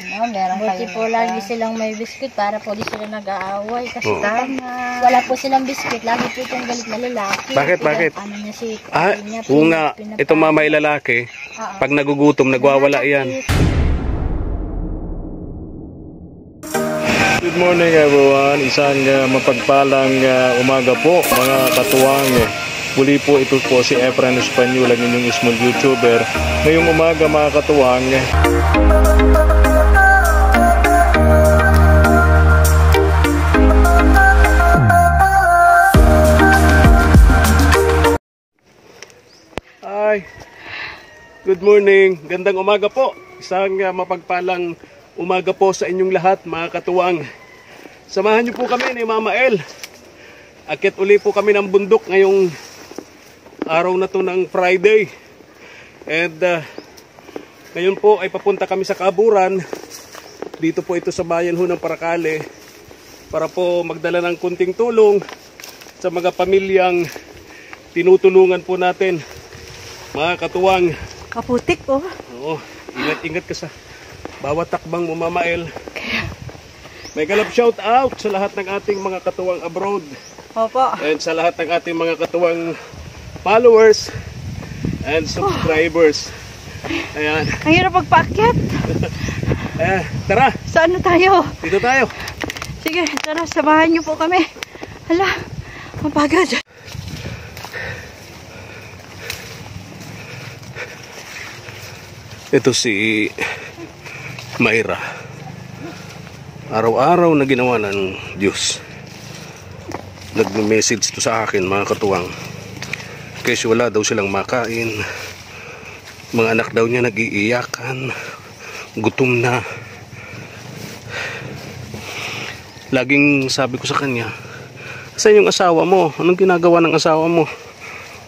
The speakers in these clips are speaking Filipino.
No, buti po lagi silang may biscuit para po di sila nag-aaway. Kasi wala po silang biscuit, lagi po itong galit na lalaki. Bakit? Ano niya si oo nga, itong mamay lalaki, pag nagugutom, nagwawala yan. Good morning everyone, isang mapagpalang umaga po mga katuwang. Muli po ito po si Efren Espanyol, ang inyong small YouTuber. Ngayong umaga mga katuwang, Hi, good morning, gandang umaga po. Isang mapagpalang umaga po sa inyong lahat mga katuwang. Samahan niyo po kami ni Mama El. Akit uli po kami ng bundok ngayong araw na to ng Friday. And ngayon po ay papunta kami sa Kaburan. Dito po ito sa bayan ho ng Paracale, para po magdala ng kunting tulong sa mga pamilyang tinutulungan po natin mga katuwang. Kaputik po. Oo, ingat-ingat ka sa bawat takbang mo Mama El. May galap shout out sa lahat ng ating mga katuwang abroad. Opo. And sa lahat ng ating mga katuwang followers and subscribers. Ayan. Ang hirap magpaakyat. Tara. Saan na tayo? Dito tayo. Sige, tara, samahan niyo po kami. Hala, mapagod. Ito si Mayra. Araw-araw na ginawa ng Diyos. Nag-message to sa akin mga katuwang. Kasi wala daw silang makain. Mga anak daw niya nag-iiyakan. Gutom na. Laging sabi ko sa kanya, saan yung asawa mo? Anong ginagawa ng asawa mo?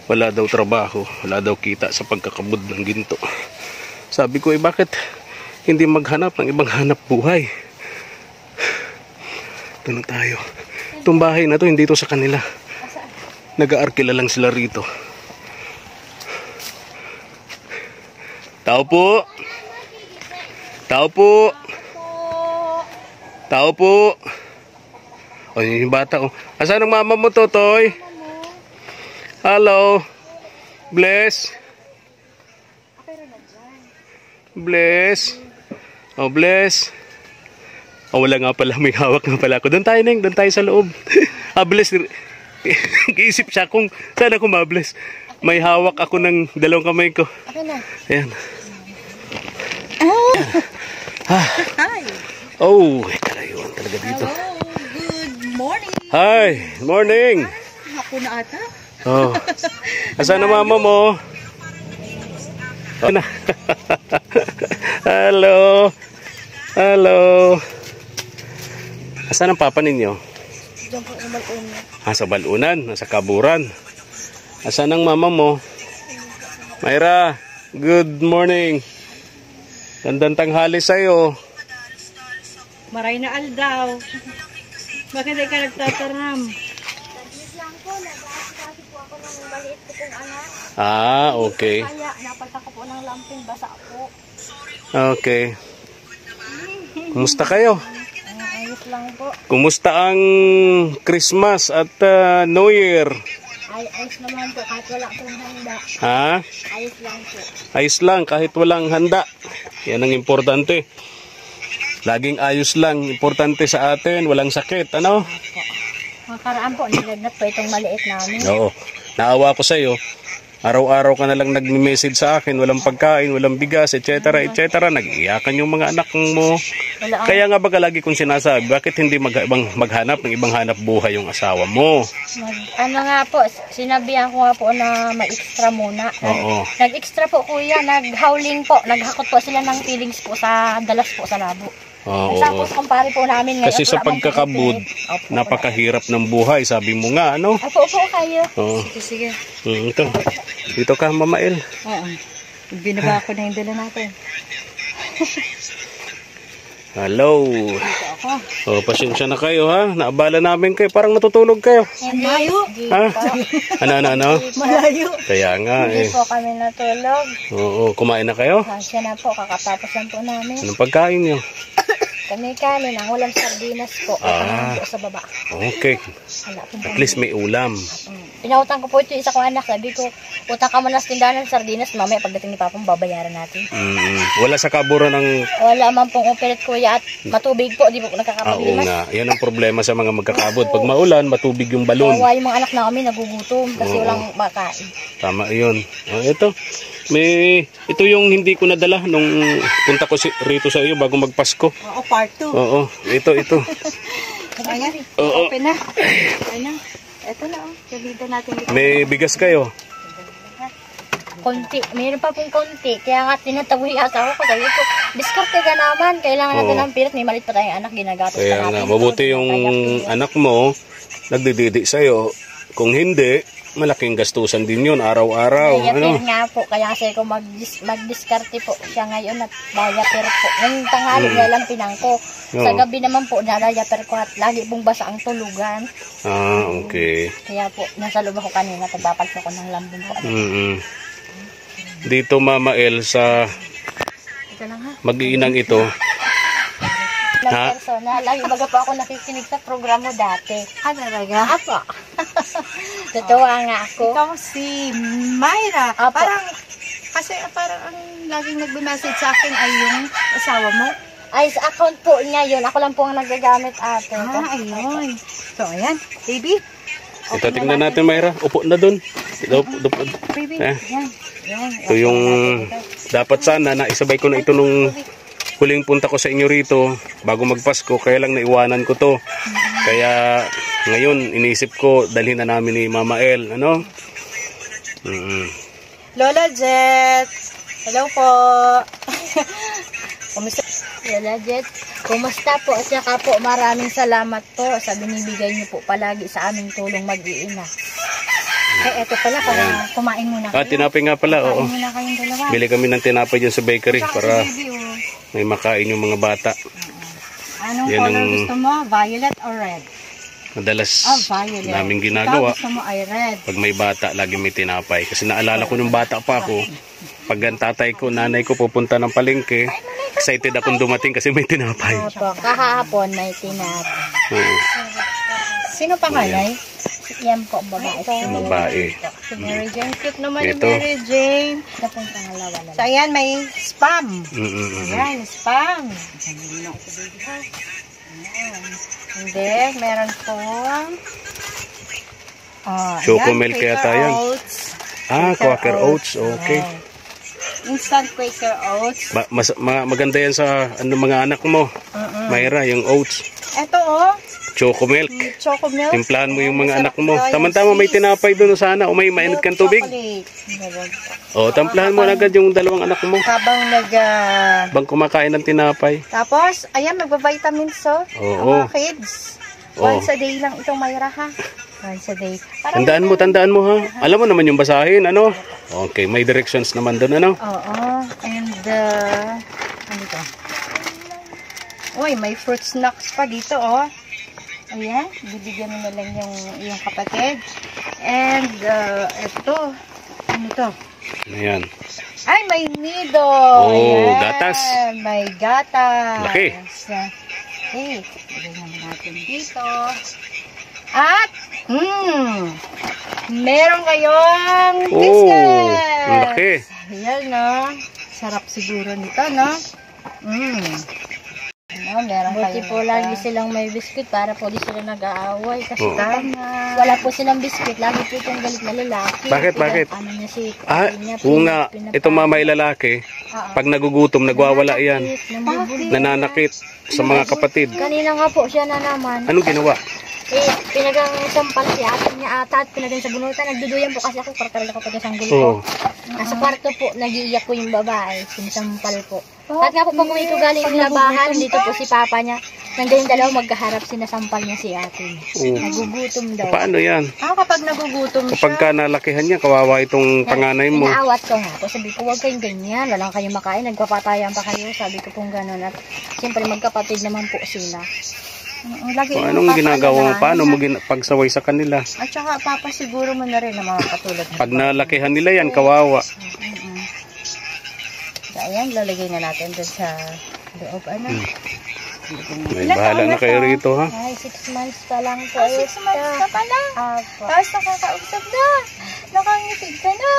Wala daw trabaho. Wala daw kita sa pagkakabud ng ginto. Sabi ko, bakit hindi maghanap ng ibang hanap buhay? Ito na tayo. Itong bahay na to, hindi to sa kanila. Nag-aarkila lang sila rito. Tao po. Tao po. Tao po. O, yung bata. Oh. Asan ang mama mo, Totoy? Hello. Bless. Bless. Oh, Bless. Oh, wala nga pala. May hawak nga pala ako. Doon tayo, Neng. Doon tayo sa loob. Bless. Iisip siya kung saan ako ma-bless. May hawak ako ng dalawang kamay ko. Ayan. Oh. Hi. Oh, karayuan talaga dito. Hello. Good morning. Hi. Morning. Ako na ata. Oh. Asan na mama mo? Oh, na. Hello. Hello. Asan ang papa ninyo? Sa Balunan, sa Kaburan. Asan ang mama mo? Mayra, good morning. Gandang tanghali sa'yo. Maray na aldaw. Bakit di ka nagtataram? Nag-aasikaso po ako ng maliit ko pong anak. Okay. Kaya napalta ko po ng lamping basa po. Okay. Kumusta kayo? Ayos lang po. Kumusta ang Christmas at New Year? Ayos naman po kahit wala pong handa. Ha? Ayos lang po. Ayos lang kahit walang handa. Yan ang importante. Laging ayos lang. Importante sa atin. Walang sakit. Ano? Makaraan po, nilagnat po itong maliit namin. Oo. Naawa ko sa'yo. Araw-araw ka na lang nag-message sa akin. Walang pagkain, walang bigas, etc. etc. Nag-iyakan yung mga anak mo. Kaya nga baga lagi kong sinasabi, bakit hindi maghanap ng ibang hanap buhay yung asawa mo? Ano nga po, sinabihan ko nga po na mag-extra muna. Nag-extra po kuya, nag-howling po. Naghakot po sila ng feelings po sa dalas po sa labo. Tapos kumpare po namin ngayon. Kasi sa pagkakabud, napakahirap ng buhay. Sabi mo nga, ano? Opo kayo. Sige. Ito. Dito ka, Mama El. Oo. Binaba ko na yung dala natin. Hello. Oh, pasensya na kayo ha. Naabala namin kayo. Parang natutulog kayo. Malayo. Ha? Ano? Malayo. Kaya nga Hindi eh. po kami natulog. Oo, kumain na kayo? Siya na po, kakatapos lang po namin. Anong pagkain nyo? Kami kanin, ang ulam sardinas po. Kami po sa baba. Okay. Wala po. At least may ulam. Pinautang ko po ito isa kong anak. Sabi ko, utang ka muna sa tindahan ng sardinas. Mamaya pagdating ni Papang, babayaran natin. Wala sa kabura ng... Wala man pong operate kuya at matubig po. Di po Oo nakakapaglimas. nga. Yan ang problema sa mga magkakabot. Pag maulan, matubig yung balon. Kawawa yung mga anak namin, nagugutom kasi walang makain. Tama yun. Ito. Ito yung hindi ko nadala nung punta ko rito sa iyo bago magpasko. Oo, part 2. Oo. Ito. Ayan. Oo. Open na. Ayan na. Ito na, oh. Salida natin dito. May bigas kayo. Konti. Mayroon pa pong konti. Kaya nga tinatawi asawa ko. Sabi ko, diskarte ka naman. Kailangan natin ng pirat. May malit pa tayong anak. Ginagatos pa Kaya natin. nga, mabuti yung anak mo nagdididi sa'yo. Kung hindi, malaking gastusan din yun araw-araw. Diaper nga po. Kaya kasi ko mag-diskarte po siya ngayon at diaper po. Ngayong tanghali na lang pinang ko. Sa gabi naman po na diaper ko at lagi pong basa ang tulugan. Okay. Kaya po, nasa loob ako kanina. Tagbapal ko ng lambing po. Dito Mama El sa Ito lang ha. mag-iinang ito. Na personal. Lagi baga po ako nakikinig sa programa dati. Talaga? Apo. Totoo nga ako. Ito si Myra. Apo. Parang ang laging nagbe-message sa akin ay yung asawa mo. Ay, sa account po niya yun. Ako lang po ang nagagamit ate. Ayun. So, ayan. Baby. Ito, tingnan natin Mayra. Upo na dun. Baby. Eh. Yan. Ito yung dapat sana naisabay ko na ito nung huling punta ko sa inyo rito bago magpasko, kaya lang naiwanan ko to. Kaya ngayon iniisip ko dalhin na namin ni Mama El, ano? Lola Jet. Hello po. Kumusta? Lola Jet, kumusta po? At saka po maraming salamat po sa binibigay niyo po palagi sa aming tulong mag-iina. Eto pala, para kumain muna kayo. Tinapay nga pala, oo. Kumain muna kayong dalawa. Bili kami ng tinapay dyan sa bakery para Baby, oh. may makain yung mga bata. Anong Yan color ang- gusto mo? Violet or red? Madalas Violet. namin ginagawa. Ikaw gusto mo ay red. Pag may bata, lagi may tinapay. Kasi naalala ko nung bata pa ako, pag ang tatay ko, nanay ko pupunta ng palengke, excited akong dumating kasi may tinapay. Opo, kahapon may tinapay. Oo. Sino pangalay? Yan po, babae. Babae. Si Mary Jane. Cute naman ni Ito. Mary Jane. Ito pong pangalawa na. So, ayan, may spam. Mm-mm. Ayan, spam. Hindi, meron pong Choco milk yata yan. Oats. Quaker Oats. Okay. Ayan. Instant Quaker Oats. Maganda yan sa mga anak mo. Mayra, yung oats. Ito, oh. Choco milk. Choco milk. Timplahan mo yung mga anak Masarap mo. daw yung Tama-tama may sis. tinapay doon sana o may mainit kang tubig. Chocolate. Tamplahan mo agad yung dalawang anak mo. Habang Bang kumakain ng tinapay. Tapos, ayan, magba-vitamins, oh. Oo. Ang mga kids. Oo. Once a day lang itong Myra, ha? Once a day. Tandaan mo ha. Alam mo naman yung basahin, ano? Okay, may directions naman doon, ano? Oo. And, ano ito? Uy, may fruit snacks pa dito, oh. Ayan, bibigyan mo na lang yung kapatid. And, ito. Ano to? Ayan. Ay, may nido. Oh, Ayan, gatas. may gatas. Laki. Okay, bigyan natin dito. At, meron kayong biscuits. Ang laki. Ayan, no? Sarap siguro nito, no? Meron Buti kayong po lagi silang may biscuit para po di sila nag-aaway. Kasi tama. wala po silang biscuit. Lagi po itong galit na lalaki. Bakit? Ano niya si Oo nga, itong mamay lalaki, pag nagugutom, nagwawala yan. Nananakit sa mga kapatid. Kanina nga po siya na naman. Anong ginawa? Pinagang sampal si ate niya ata at pinagang sa bunutan. Nagduduyan po kasi ako para ako pa sa gulo Oo. ko. Nasa kwarto po, nag-iiyak po yung babae. Sinasampal po. At nga po pag uwi ko galing ng labahan, dito po si papa niya. Nandun yung dalawa magkaharap, sinasampal niya si ate. Nagugutom daw. Paano yan? Kapag nagugutom siya. Kapag ka nalakihan niya, kawawa itong panganay mo. Inaawat ko nga po. Sabi ko, huwag kayong ganyan. Walang kayong makain. Nagpapatayan pa kayo. Sabi ko pong gano'n. At siyempre magkapatid naman po sila. Lagi Anong ginagawa mo? Paano mo pagsaway sa kanila? At saka papa siguro mo na rin na mga katulad. Pag nalakihan nila yan, kawawa. So, ayan, lalagay na natin dun sa loob. Ano? May bahala na kayo rito, ha? Ay, 6 months pa lang po. 6 months ka pa lang? Tapos nakakausap na. Nakangitig ka na.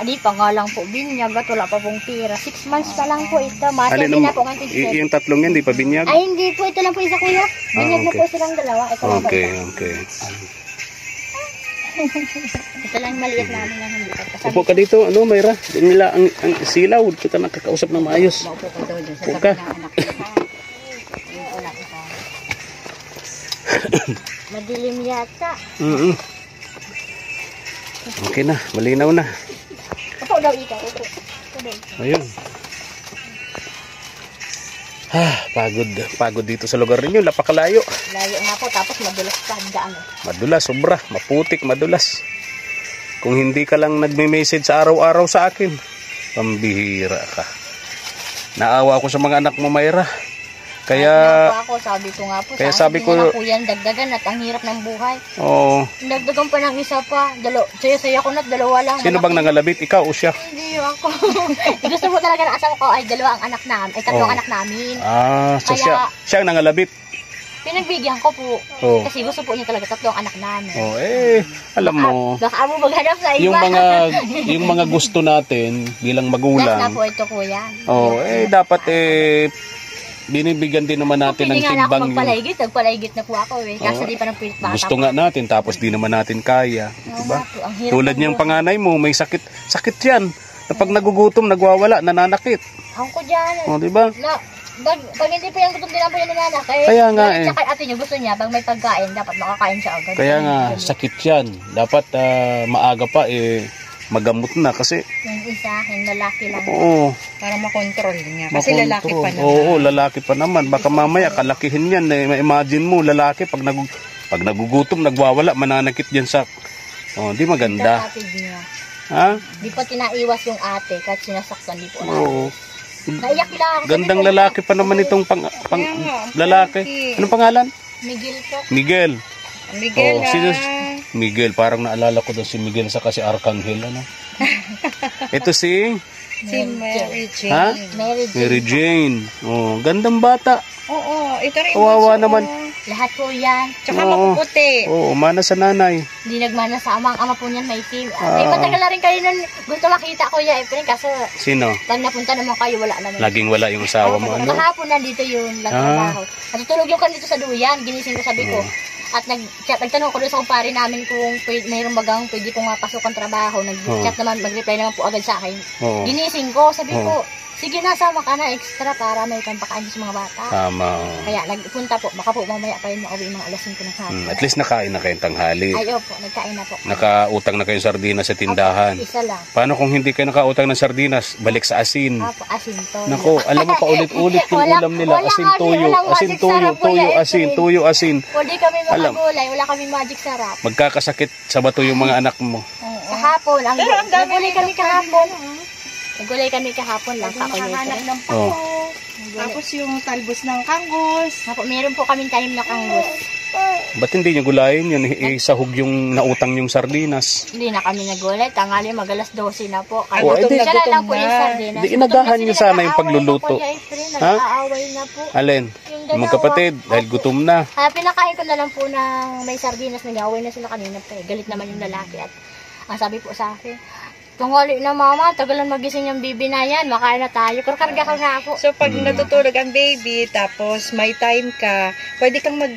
di pa nga lang po binyag at wala pa pong pira. 6 months pa lang po ito. Mati na po ng tigset. Yung tatlong yan, di pa binyag? Ay, hindi po. Ito lang po isa kuya. Binyag na po silang dalawa. Ito lang okay. Ito lang maliit namin na hindi pa. Upo ka dito, ano, Mayra? Doon nila ang silaw. Kita nakakausap na maayos. Maupo ko doon sa Upo ka. Madilim yata. Okay na, malinaw na. Upo daw ikaw. Upo. Ayun. Pagod dito sa lugar ninyo, napakalayo. Layo nga po, tapos madulas pa ang daan. Madulas, sobra, maputik, madulas. Kung hindi ka lang nagme-message sa araw-araw sa akin, pambihira ka. Naawa ako sa mga anak mo, Mayra. Kaya sabi ko nga po, kaya sabi ko, yan dagdagan at ang hirap ng buhay. Oo. Dagdagan pa ng isa pa. Saya ko na dalawa lang. Sino bang nangalabit? Ikaw o siya? Hindi ako. Gusto mo talaga ng asawa ko ay dalawa ang anak namin. Ay tatlong anak namin. So kaya, siya ang nangalabit. Pinagbigyan ko po. Kasi gusto po niya talaga tatlong anak namin. Alam mo. Baka mo maghanap sa iba. Yung mga gusto natin bilang magulang. Last na po ito kuya. Dapat binibigyan din naman natin ng timbang. Nagpalaigit na po ako kasi di pa nang pilit bata. Gusto nga natin tapos di naman natin kaya, diba? Tulad niyang panganay mo, may sakit yan. Na pag nagugutom, nagwawala, nananakit. Ako ko diyan. Diba? Pag hindi po yan gutom din po yan nananakit. Kaya nga Kaya ate niyo gusto niya pag may pagkain dapat makakain siya agad. Kaya nga sakit yan. Dapat maaga pa magamot na kasi yung isa, yung lalaki lang. Para makontrol niya. Kasi lalaki pa naman. Oo, lalaki pa naman. Baka mamaya kalakihin yan. Ma-imagine mo, lalaki pag nagugutom, nagwawala, mananakit yan sa... di maganda. Di pa tinaiwas yung ate kahit sinasaktan di po natin. Naiyak nila ako. Gandang lalaki pa naman itong lalaki. Anong pangalan? Miguel po. Miguel. Miguel parang naalala ko doon si Miguel sa kasi Arcangel, ano? Ito si Mary Jane. Mary Jane. Gandang bata. Ito rin. Kawawa naman. Lahat po yan. Tsaka mapuputi. Mana sa nanay. Hindi nagmana sa ama. Ang ama po niyan may team. May matagal na rin kayo nun. Gusto makita ko ya Efren. Kaso sino? Pag napunta naman kayo, wala naman. Laging wala yung asawa mo, ano? Kahapon nandito yun. Nagtrabaho. Natutulog yung kanito sa duyan. Ginising ko, sabi ko. At nagtanong ko doon sa kumpare namin kung mayroong bagang pwede kong mapasukan trabaho. Nag-chat naman, mag-reply naman po agad sa akin. Ginising ko, sabi ko, sige na, sama ka na extra para may pampakain sa mga bata. Tama. Kaya nagpunta po, baka po mamaya pa yun makauwi mga alas 5 ng hapon. At least nakain na kayong tanghali. Ay, opo, nagkain na po. Nakautang na kayong sardinas sa tindahan. Isa lang. Paano kung hindi kayo nakautang ng sardinas? Balik sa asin. Opo, asin to. Nako, alam mo pa ulit-ulit yung ulam nila. Asin tuyo, tuyo asin. Hindi kami makagulay, wala kami magic sarap. Magkakasakit sa bato yung mga anak mo. Kahapon, nagulay kami kahapon. Nagulay kami kahapon lang. Nakahanap ng pako. Tapos yung talbos ng kanggos. Meron po kaming tanim na kanggos. Ba't hindi nyo gulayin yun? Isahog yung nautang yung sardinas. Hindi na kami nagulay. Tangali magalas 12 na po. Gutom lang po yung sardinas. Di inagahan nyo sana yung pagluluto. Nag-aaway na po. Alin? Yung magkapatid, dahil gutom na. Pinakain ko na lang po ng may sardinas. Nag-aaway na sila kanina pa. Galit naman yung lalaki. At ang sabi po sa akin, tungali na mama, tagalan magising yung baby na yan, makain na tayo. Karkarga ka nga ako. So pag natutulog ang baby, tapos may time ka, pwede kang ng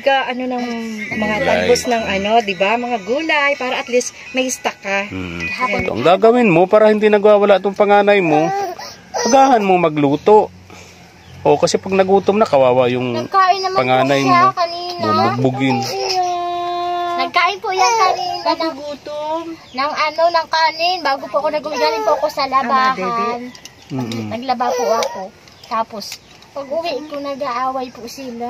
mga talbos ng di ba? Mga gulay, para at least may stock ka. Ang gagawin mo para hindi nagwawala itong panganay mo, agahan mo magluto. Kasi pag nagutom na, kawawa yung panganay mo. Bubugbugin. Nagkain po yan kanina ng kanin. Bago po ako galing po ako sa labahan. Naglaba po ako. Tapos, Pag uwi ko, nag-aaway po sila.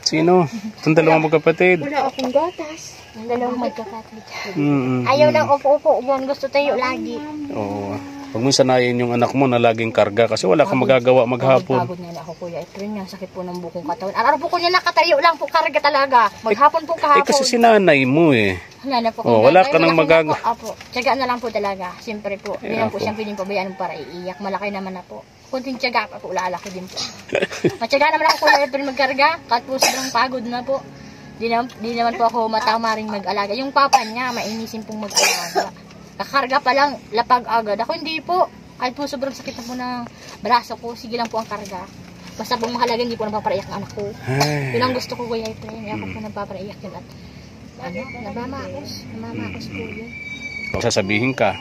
Sino? Itong dalawang magkapatid. Wala akong gatas. Ang dalawang magkakatid. Mm-mm. Ayaw lang upo-upo. Yan, gusto tayo lagi. Oo. Huwag mo sanayin yung anak mo na laging karga kasi wala kang magagawa maghapon. Pagod na ako, Kuya Efren. Yung sakit po ng bukong katawan. Araw po ko niya nakatayo lang po, karga talaga. Maghapon po kahapon. Kasi sinanay mo eh. Wala na po. Wala ka nang magagawa. Apo, tiyaga na lang po talaga. Siyempre po, hindi lang po siyang piling pabayaan para iiyak. Malaki naman na po. Kunting tiyaga pa po, lalaki din po. Matyaga naman ako, Kuya Efren, magkarga. Kahit po sobrang pagod na po. Di naman po ako matama rin mag-alaga. Yung papa niya, mainisin pong mag-alaga. Kakarga pa lang, lapag agad. Ako hindi po. Kahit po sobrang sakit na po ng braso ko, sige lang po ang karga. Basta pong mahalaga, hindi po napaparaiyak ang anak ko. Yun ang gusto ko, Kuya Efren. Hindi ako po napaparaiyak yun. At nabamaos po yun. Sasabihin ka.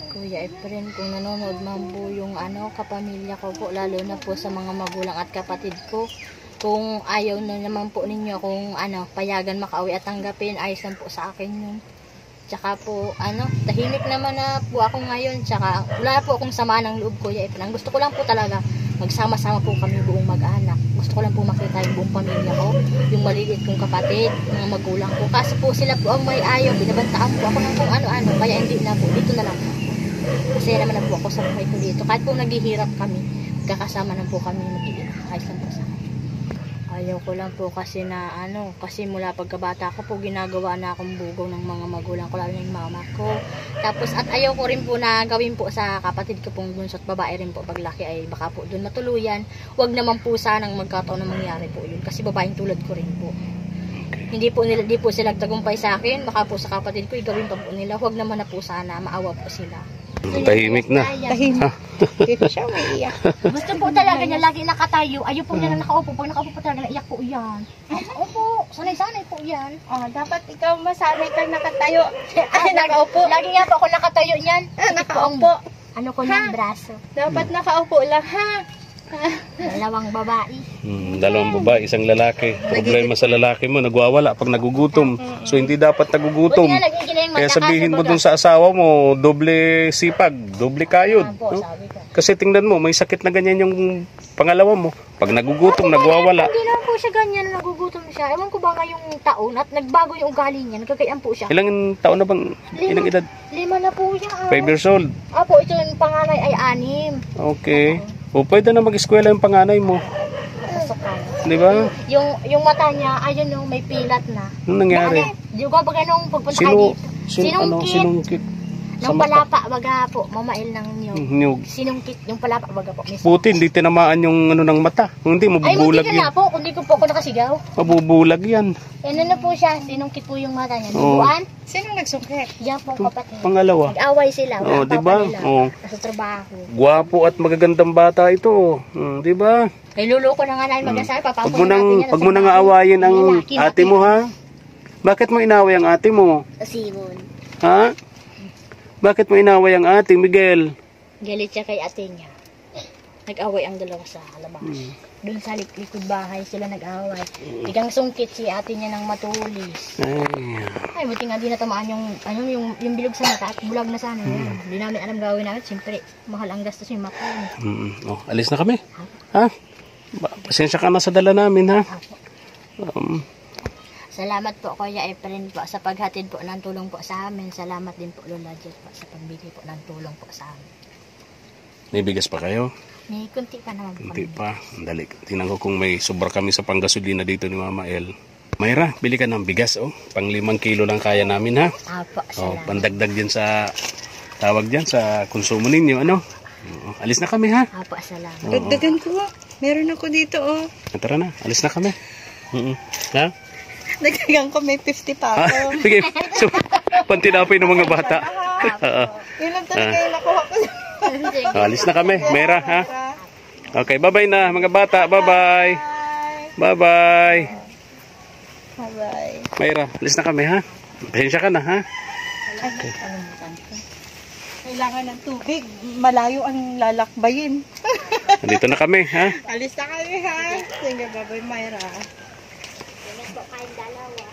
Kuya Efren, kung nanonood man po yung kapamilya ko po, lalo na po sa mga magulang at kapatid ko, kung ayaw na naman po ninyo kung payagan makauwi at tanggapin, ayos lang po sa akin yun. Tsaka po, tahimik naman na po ako ngayon. Tsaka, wala po akong sama ng loob, Kuya Efren. Gusto ko lang po talaga, magsama-sama po kami buong mag-anak. Gusto ko lang po makita yung buong pamilya ko, yung maliliit kong kapatid, mga magulang ko. Kasi po sila po ang may ayaw, binabantaan po ako ng kung ano-ano. Kaya hindi na po, dito na lang po. Kasi naman na po ako sa buhay ko dito. Kahit po naghihirap kami, magkakasama na po kami mag-iina. Ayos lang po sa akin. Ayaw ko lang po kasi na kasi mula pagkabata ko po ginagawa na akong bugaw ng mga magulang ko, lalo na yung mama ko. Tapos at ayaw ko rin po na gawin po sa kapatid ko pong bunso at babae rin po, paglaki ay baka po doon matuluyan. Huwag naman po sanang magkataon na mangyari po yun kasi babaeng tulad ko rin po. Hindi po sila tagumpay sa akin, baka po sa kapatid ko igawin pa po nila. Huwag naman na po sana, maawa po sila. Tahimik na. Tahimik. Dito siya, may iyak. Gusto po talaga niya lagi nakatayo. Ayaw po niya na nakaupo. Pag nakaupo po talaga, naiyak po yan. Opo, sanay-sanay po yan. Dapat ikaw masanay kang nakatayo. Nakaupo. Lagi nga po ako nakatayo niyan. Nakaupo. Ko ng braso. Dapat nakaupo lang, ha? Dalawang babae. Dalawang babae, isang lalaki. Problema sa lalaki mo, nagwawala pag nagugutom. So hindi dapat nagugutom. Kaya sabihin mo dun sa asawa mo, doble sipag, doble kayod. No? Kasi tingnan mo, may sakit na ganyan yung pangalawa mo. Pag nagugutom, nagwawala. Hindi naman po siya ganyan, nagugutom siya. Ewan ko ba ngayong taon at nagbago yung ugali niya, nagkagayaan po siya. Ilang taon na bang, ilang edad? 5 na po siya. 5 years old? Apo, ito yung panganay ay 6. Okay. O pwede na mag-eskwela yung panganay mo. Di ba? Yung mata niya, ayun yung may pilat na. Anong nangyari? Di ba ba ganong pagpunta dito? Sinungkit? Nung palapa, baga po, mamail ng Nyug. Sinungkit, yung palapa, baga po. Buti, hindi tinamaan yung ng mata. Hindi, mabubulag ay, yan. Ay, po, kung di ko po ako nakasigaw. Mabubulag yan. Na po siya, sinungkit po yung mata niya. Buwan? Sinong nagsungkit? Yan po, kapatid. Pangalawa. Nag-away sila. Di ba? Sa trabaho. Gwapo at magagandang bata ito. Di ba? Kay luloko na nga namin mag-asal. Pag mo nang aawayin ang ate mo, ha? Bakit mo inaway ang ate mo? Simon. Ha? Bakit mo inaway ang ate, Miguel? Galit siya kay ate niya. Nag-away ang dalawa sa labas. Doon sa likod bahay sila nag-away. Biglang sungkit si ate niya ng matulis. Ay, buti nga di natamaan yung bilog sa mata at bulag na sana yan. Hindi namin alam gawin namin. Siyempre, mahal ang gastos yung mata. Alis na kami. Ha? Pasensya ka na sa dala namin, ha? Salamat po, Kuya Efren po, sa paghatid po ng tulong po sa amin. Salamat din po, Lola Jet po, sa pagbigay po ng tulong po sa amin. May bigas pa kayo? May kunti pa naman po. Kunti pa. Dali. Tingnan ko kung may sobra kami sa panggasolina dito ni Mama El. Mayra, bili ka ng bigas, Pang 5 kilo lang kaya namin, ha? Apo, salamat. Pandagdag dyan sa, tawag dyan, sa konsumo ninyo, ano? Alis na kami, ha? Apo, salamat. Dagdagan ko, meron ako dito, Tara na, alis na kami. Ha? Nagkagang ko, may 50 pa ako. Sige, so, pantinapay ng mga bata. Yun lang talaga yung nakuha ko. Alis na kami, Mayra, ha? Okay, bye-bye na mga bata, bye-bye. Bye-bye. Bye-bye. Mayra, alis na kami, ha? Pasensya ka na, ha? Kailangan ng tubig. Malayo ang lalakbayin. Nandito na kami, ha? Alis na kami, ha? Sige, bye-bye, Mayra.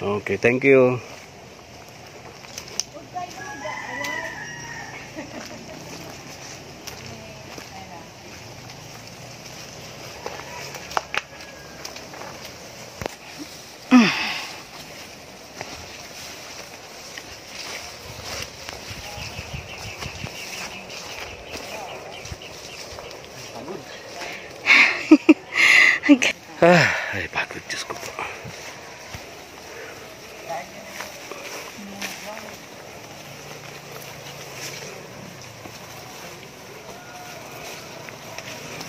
Okay, thank you. Ay, pagod. Diyos ko po.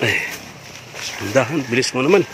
Ay, dahan, bilis mo naman.